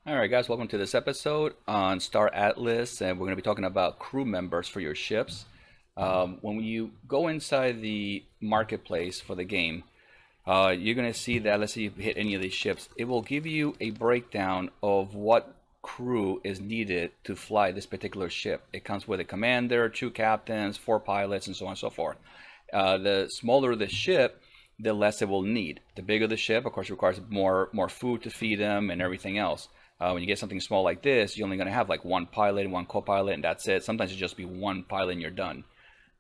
All right, guys, welcome to this episode on Star Atlas, and we're going to be talking about crew members for your ships. When you go inside the marketplace for the game, you're going to see that, let's say you hit any of these ships, it will give you a breakdown of what crew is needed to fly this particular ship. It comes with a commander, two captains, four pilots, and so on and so forth. The smaller the ship, the less it will need. The bigger the ship, of course, requires more food to feed them and everything else. When you get something small like this, you're only going to have like one pilot and one co-pilot, and that's it. Sometimes it just be one pilot and you're done.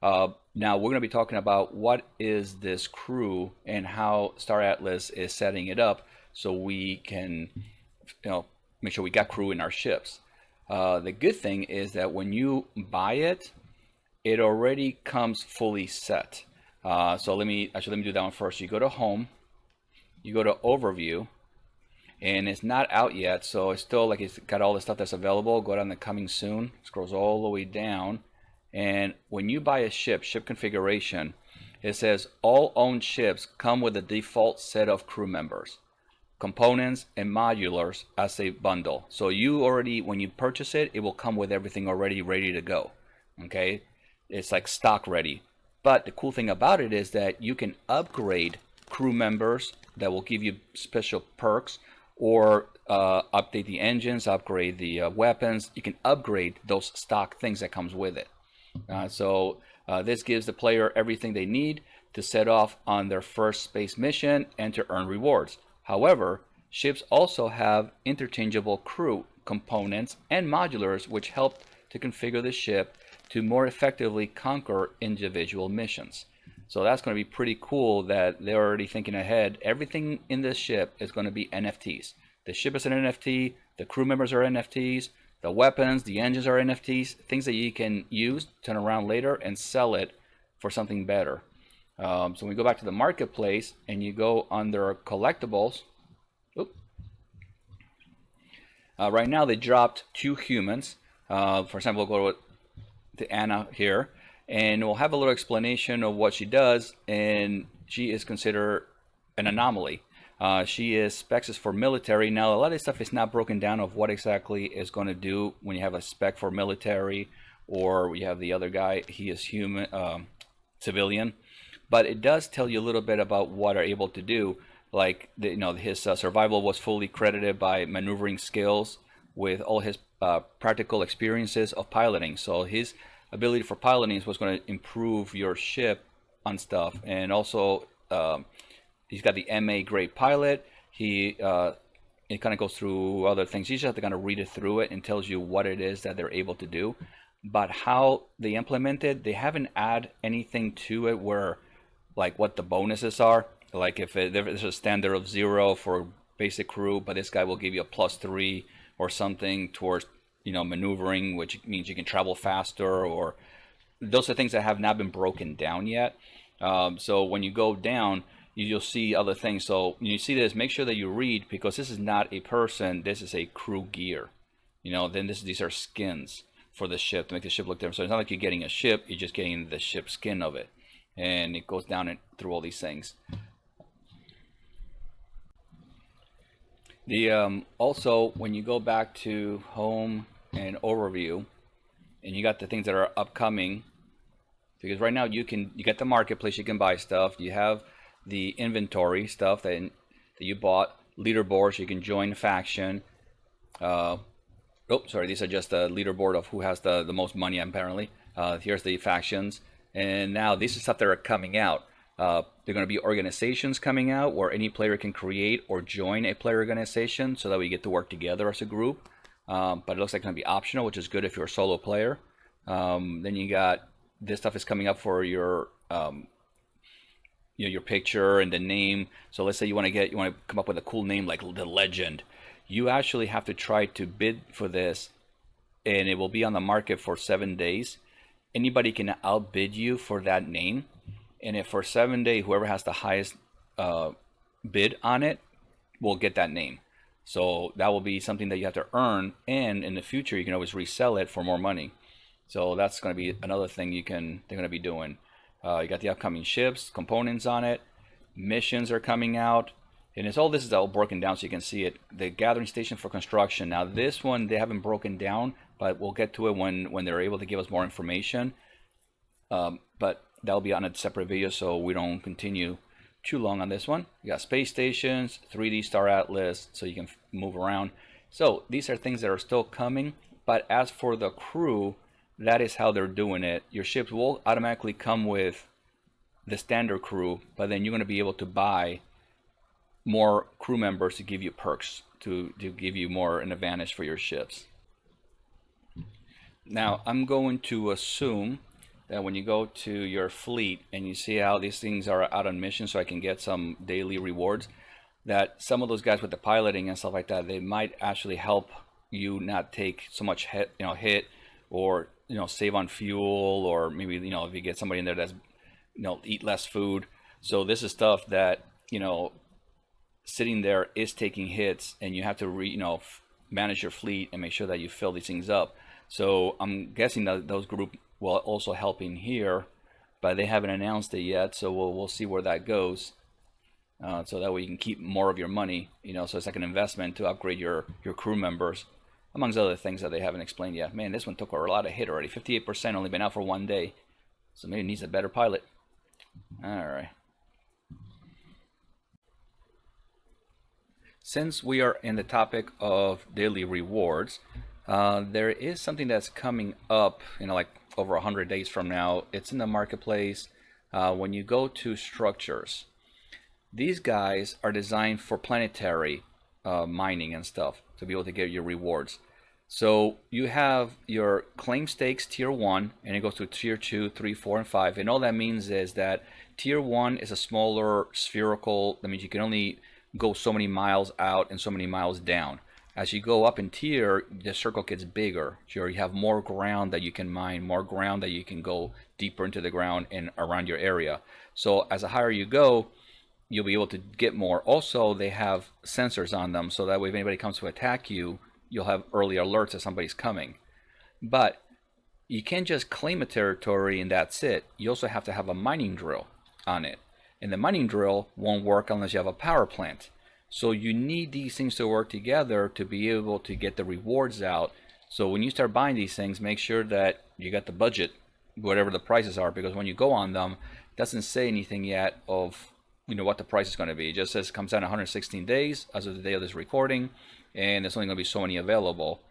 Now we're going to be talking about what is this crew and how Star Atlas is setting it up so we can, make sure we got crew in our ships. The good thing is that when you buy it, it already comes fully set. So let me do that one first. You go to Home, you go to Overview, and it's not out yet, so it's still like it's got all the stuff that's available. Go down to Coming Soon, scrolls all the way down, and when you buy a ship configuration, it says all owned ships come with a default set of crew members, components, and modulars as a bundle. So you already, when you purchase it, it will come with everything already ready to go. Okay, it's like stock ready. But the cool thing about it is that you can upgrade crew members that will give you special perks, or update the engines, upgrade the weapons. You can upgrade those stock things that comes with it. So this gives the player everything they need to set off on their first space mission and to earn rewards. However, ships also have interchangeable crew components and modulars which help to configure the ship to more effectively conquer individual missions. So that's going to be pretty cool that they're already thinking ahead. Everything in this ship is going to be NFTs. The ship is an NFT, the crew members are NFTs, the weapons, the engines are NFTs, things that you can use, turn around later, and sell it for something better. So when we go back to the marketplace and you go under collectibles, right now they dropped two humans. For example, we'll go to Anna here, and we'll have a little explanation of what she does, and she is considered an anomaly. She is specs is for military. Now a lot of this stuff is not broken down of what exactly is going to do when you have a spec for military, or we have the other guy, he is human, civilian, but it does tell you a little bit about what are able to do. Like his survival was fully credited by maneuvering skills with all his practical experiences of piloting. So his ability for piloting was going to improve your ship on stuff. And also he's got the MA grade pilot. It kind of goes through other things. You just have to kind of read it through it and tells you what it is that they're able to do. But how they implement it, they haven't add anything to it where like what the bonuses are. Like if there's a standard of 0 for basic crew, but this guy will give you a +3 or something towards maneuvering, which means you can travel faster, or those are things that have not been broken down yet. So when you go down, you'll see other things. So when you see this, make sure that you read, because this is not a person, this is a crew gear. Then these are skins for the ship to make the ship look different. So it's not like you're getting a ship, you're just getting the ship skin of it. And it goes down and through all these things. Also, when you go back to Home and Overview, and you got the things that are upcoming, because right now you get the marketplace, you can buy stuff. You have the inventory stuff that you bought, leaderboards, you can join faction. These are just a leaderboard of who has the most money apparently. Here's the factions, and now these are stuff that are coming out. They're going to be organizations coming out where any player can create or join a player organization so that we get to work together as a group. But it looks like it's going to be optional, which is good if you're a solo player. Then you got this stuff is coming up for your your picture and the name. So let's say you want to come up with a cool name like the Legend. You actually have to try to bid for this, and it will be on the market for 7 days. Anybody can outbid you for that name. And if for 7 days, whoever has the highest bid on it will get that name. So that will be something that you have to earn, and in the future you can always resell it for more money. So that's going to be another thing they're going to be doing. You got the upcoming ships, components on it, missions are coming out. And it's all this is all broken down so you can see it. The gathering station for construction. Now this one they haven't broken down, but we'll get to it when they're able to give us more information. But that'll be on a separate video, so we don't continue too long on this one. You got space stations, 3D Star Atlas, so you can move around. So these are things that are still coming. But as for the crew, that is how they're doing it. Your ships will automatically come with the standard crew, but then you're going to be able to buy more crew members to give you perks, to give you more an advantage for your ships. Now I'm going to assume that when you go to your fleet and you see how these things are out on mission so I can get some daily rewards, that some of those guys with the piloting and stuff like that, they might actually help you not take so much hit, or save on fuel, or maybe if you get somebody in there that's eat less food. So this is stuff that sitting there is taking hits, and you have to manage your fleet and make sure that you fill these things up. So I'm guessing that those group will also help in here, but they haven't announced it yet, so we'll see where that goes. So that way you can keep more of your money, so it's like an investment to upgrade your crew members, amongst other things that they haven't explained yet. Man, this one took a lot of hit already. 58%, only been out for 1 day, so maybe it needs a better pilot. All right. Since we are in the topic of daily rewards, there is something that's coming up, like over 100 days from now. It's in the marketplace. When you go to structures, these guys are designed for planetary mining and stuff to be able to get your rewards. So you have your claim stakes tier 1, and it goes to tier 2, 3, 4, and 5. And all that means is that tier 1 is a smaller spherical. That means you can only go so many miles out and so many miles down. As you go up in tier, the circle gets bigger. Sure, you have more ground that you can mine, more ground that you can go deeper into the ground and around your area. So as the higher you go, you'll be able to get more. Also, they have sensors on them, so that way if anybody comes to attack you, you'll have early alerts that somebody's coming. But you can't just claim a territory and that's it. You also have to have a mining drill on it. And the mining drill won't work unless you have a power plant. So you need these things to work together to be able to get the rewards out. So when you start buying these things, make sure that you got the budget, whatever the prices are, because when you go on them, it doesn't say anything yet of what the price is going to be. It just says it comes out in 116 days as of the day of this recording, and there's only going to be so many available.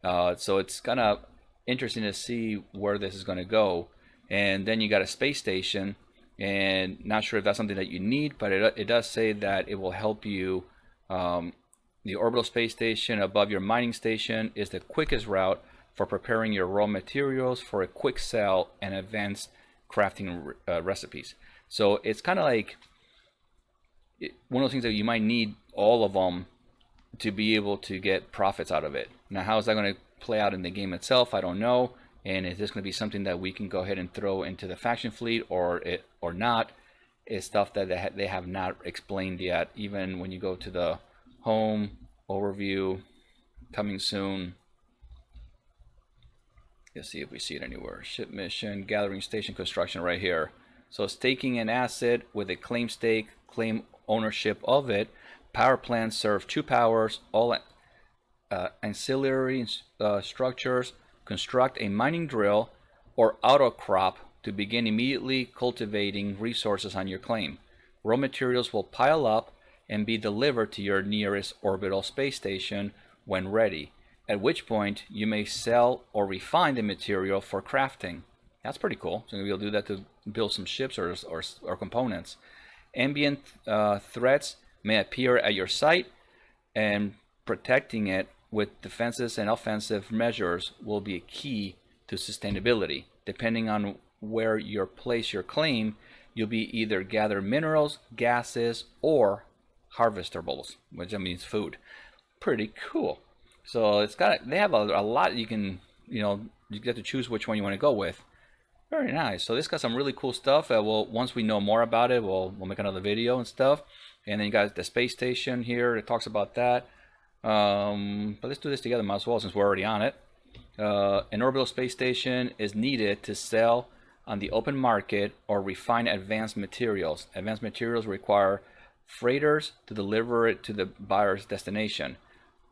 So it's kind of interesting to see where this is going to go. And then you got a space station, and not sure if that's something that you need, but it does say that it will help you. The orbital space station above your mining station is the quickest route for preparing your raw materials for a quick sell and advanced crafting recipes. So it's kind of like one of those things that you might need all of them to be able to get profits out of it. Now, how is that going to play out in the game itself? I don't know. And is this going to be something that we can go ahead and throw into the faction fleet or not? Is stuff that they have not explained yet. Even when you go to the home overview, coming soon. Let's see if we see it anywhere. Ship mission, gathering station construction right here. So staking an asset with a claim stake, claim ownership of it. Power plants serve 2 powers, all ancillary structures. Construct a mining drill or auto crop to begin immediately cultivating resources on your claim. Raw materials will pile up and be delivered to your nearest orbital space station when ready, at which point you may sell or refine the material for crafting. That's pretty cool. So you'll do that to build some ships or components. Ambient threats may appear at your site, and protecting it with defensive and offensive measures will be a key to sustainability. Depending on where you place your claim, you'll be either gather minerals, gases, or harvestables, which means food. Pretty cool. So they have a lot you can, you get to choose which one you want to go with. Very nice. So this got some really cool stuff. Once we know more about it, we'll make another video and stuff. And then you got the space station here. It talks about that. But let's do this together, might as well, since we're already on it. An orbital space station is needed to sell on the open market or refine advanced materials. Advanced materials require freighters to deliver it to the buyer's destination.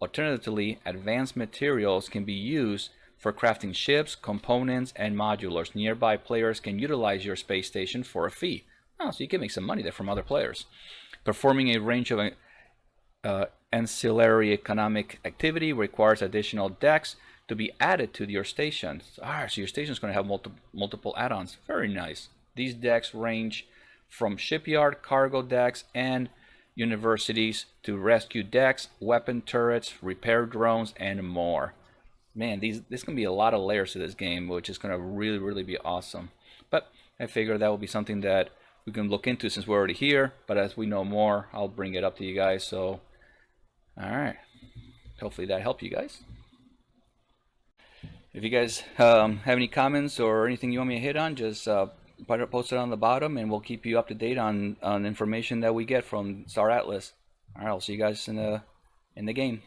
Alternatively, advanced materials can be used for crafting ships, components, and modulars. Nearby players can utilize your space station for a fee. Oh, so you can make some money there from other players. Performing a range of ancillary economic activity requires additional decks to be added to your station. So your station is going to have multiple add-ons. Very nice. These decks range from shipyard, cargo decks, and universities to rescue decks, weapon turrets, repair drones, and more. Man, this can be a lot of layers to this game, which is going to really be awesome. But I figure that will be something that we can look into since we're already here. But as we know more, I'll bring it up to you guys. So, all right. Hopefully that helped you guys. If you guys have any comments or anything you want me to hit on, just post it on the bottom, and we'll keep you up to date on information that we get from Star Atlas. All right, I'll see you guys in the game.